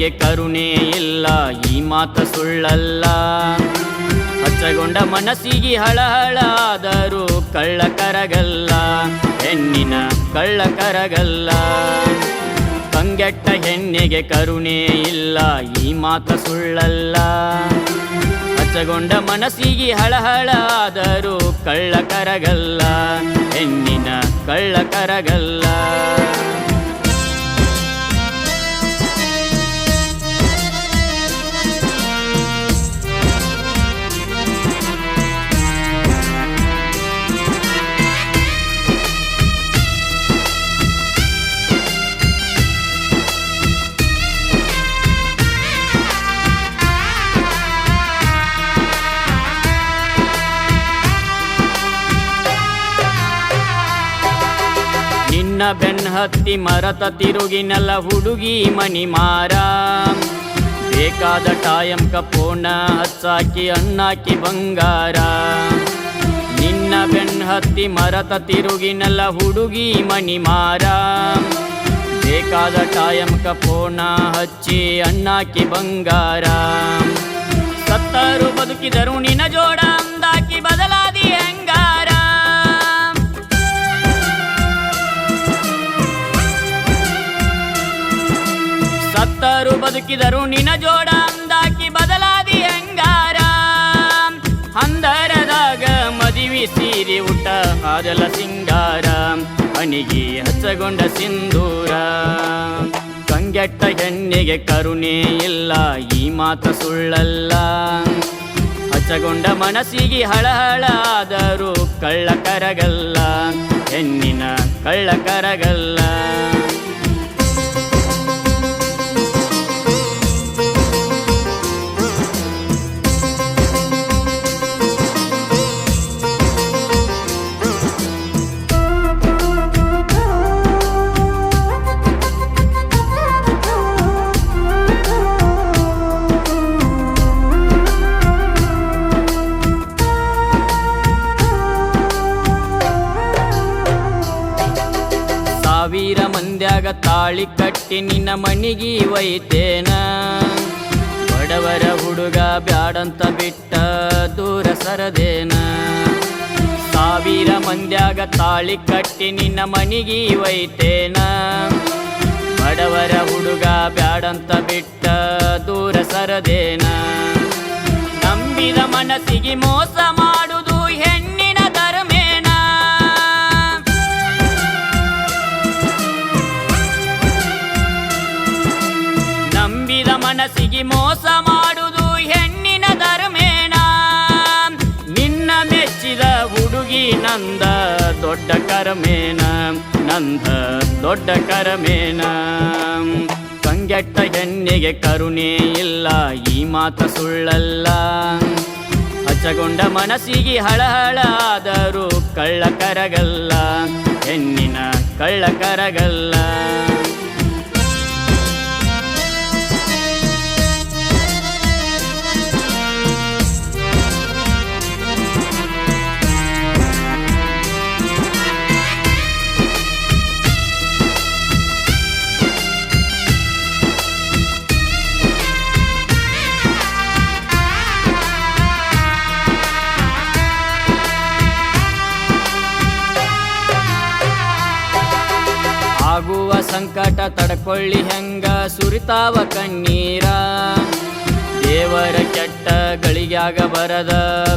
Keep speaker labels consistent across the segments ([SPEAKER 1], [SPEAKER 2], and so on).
[SPEAKER 1] ಹೆಣ್ಣಿಗೆ ಕರುಣೆ ಇಲ್ಲ, ಈ ಮಾತ ಸುಳ್ಳಲ್ಲ. ಹಚ್ಚಗೊಂಡ ಮನಸ್ಸಿಗೆ ಹಳಹಳಾದರೂ ಕಳ್ಳ ಕರಗಲ್ಲ, ಹೆಣ್ಣಿನ ಕಳ್ಳ ಕರಗಲ್ಲ. ಕಂಗೆಟ್ಟ ಹೆಣ್ಣಿಗೆ ಕರುಣೆ ಇಲ್ಲ, ಈ ಮಾತ ಸುಳ್ಳಲ್ಲ. ಹಚ್ಚಗೊಂಡ ಮನಸ್ಸಿಗೆ ಹಳಹಳಾದರೂ ಕಳ್ಳ ಕರಗಲ್ಲ, ಹೆಣ್ಣಿನ ಕಳ್ಳ ಕರಗಲ್ಲ. ನಿನ್ನ ಬೆನ್ ಹತ್ತಿ ಮರತ ತಿರುಗಿನಲ್ಲ ಹುಡುಗಿ ಮನಿ ಮಾರ. ಬೇಕಾದ ಟಾಯಂಕ ಪೋಣ ಹಚ್ಚಾಕಿ ಅಣ್ಣಾಕಿ ಬಂಗಾರ. ನಿನ್ನ ಬೆನ್ ಹತ್ತಿ ಮರತ ತಿರುಗಿನಲ್ಲ ಹುಡುಗಿ ಮನಿ ಮಾರ. ಬೇಕಾದ ಟಾಯಂಕ ಪೋಣ ಹಚ್ಚಿ ಅಣ್ಣಾಕಿ ಬಂಗಾರ. ಸತ್ತರು ಬದುಕಿದರು ನಿನ್ನ ಜೋಡ ಅಂದಾಕಿ ಬದಲಾದಿ ಹೆಂಗಾರ. ಸತ್ತರು ಬದುಕಿದರು ನಿನ್ನ ಜೋಡ ಅಂದಾಕಿ ಬದಲಾದಿ ಹೆಂಗಾರ. ಹಂದರದಾಗ ಮದಿವಿ ಸೀರೆ ಊಟ ಅದೆಲ್ಲ ಸಿಂಗಾರ, ಅಣಿಗಿ ಹಚ್ಚಗೊಂಡ ಸಿಂಧೂರ. ಕಂಗೆಟ್ಟ ಹೆಣ್ಣಿಗೆ ಕರುಣೆ ಇಲ್ಲ, ಈ ಮಾತ ಸುಳ್ಳಲ್ಲ. ಹಚ್ಚಗೊಂಡ ಮನಸ್ಸಿಗೆ ಹಳಹಳಾದರೂ ಕಳ್ಳ ಕರಗಲ್ಲ, ಹೆಣ್ಣಿನ ಕಳ್ಳ ಕರಗಲ್ಲ. ಸಾವಿರ ಮಂದ್ಯಾಗ ತಾಳಿ ಕಟ್ಟಿ ನಿನ್ನ ಮಣಿಗಿ ಒಯ್ತೇನ. ಬಡವರ ಹುಡುಗ ಬ್ಯಾಡಂತ ಬಿಟ್ಟ ದೂರ ಸರದೇನ. ಸಾವಿರ ಮಂದ್ಯಾಗ ತಾಳಿ ಕಟ್ಟಿ ನಿನ್ನ ಮಣಿಗಿ ಒಯ್ತೇನ. ಬಡವರ ಹುಡುಗ ಬ್ಯಾಡಂತ ಬಿಟ್ಟ ದೂರ ಸರದೇನ. ನಂಬಿದ ಮನಸ್ಸಿಗೆ ಮೋಸ ಮಾಡುವುದು ಹೆಣ್ಣಿನ ಧರ್ಮೇನ. ನಂಬಿದ ಮನಸ್ಸಿಗೆ ಮೋಸ ಮಾಡುವುದು ಹೆಣ್ಣಿನ ಧರ್ಮೇನ. ನಿನ್ನ ಮೆಚ್ಚಿದ ಹುಡುಗಿ ನಂದ ದೊಡ್ಡ ಕರಮೇನ, ನಂದ ದೊಡ್ಡ ಕರಮೇನ. ಕಂಗೆಟ್ಟ ಹೆಣ್ಣಿಗೆ ಕರುಣೆ ಇಲ್ಲ, ಈ ಮಾತ ಸುಳ್ಳಲ್ಲ. ಹಚ್ಚಗೊಂಡ ಮನಸ್ಸಿಗೆ ಹಳಹಳಾದರೂ ಕಳ್ಳ ಕರಗಲ್ಲ, ಹೆಣ್ಣಿನ ಕಳ್ಳ ಕರಗಲ್ಲ. ಆಗುವ ಸಂಕಟ ತಡ್ಕೊಳ್ಳಿ ಹೆಂಗ ಸುರಿತಾವ ಕಣ್ಣೀರ. ದೇವರ ಕೆಟ್ಟ ಗಳಿಗ್ಯಾಗ ಬರದ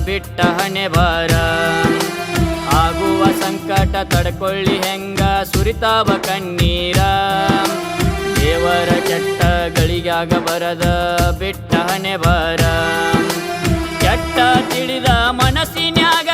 [SPEAKER 1] ಬಿಟ್ಟ ಹಣೆ ಬಾರ. ಆಗುವ ಸಂಕಟ ತಡ್ಕೊಳ್ಳಿ ಹೆಂಗ ಸುರಿತಾವ ಕಣ್ಣೀರ. ದೇವರ ಕೆಟ್ಟ ಗಳಿಗ್ಯಾಗ ಬರದ ಬಿಟ್ಟ ಹಣೆ ಬಾರ. ಕೆಟ್ಟ ತಿಳಿದ ಮನಸ್ಸಿನ್ಯಾಗ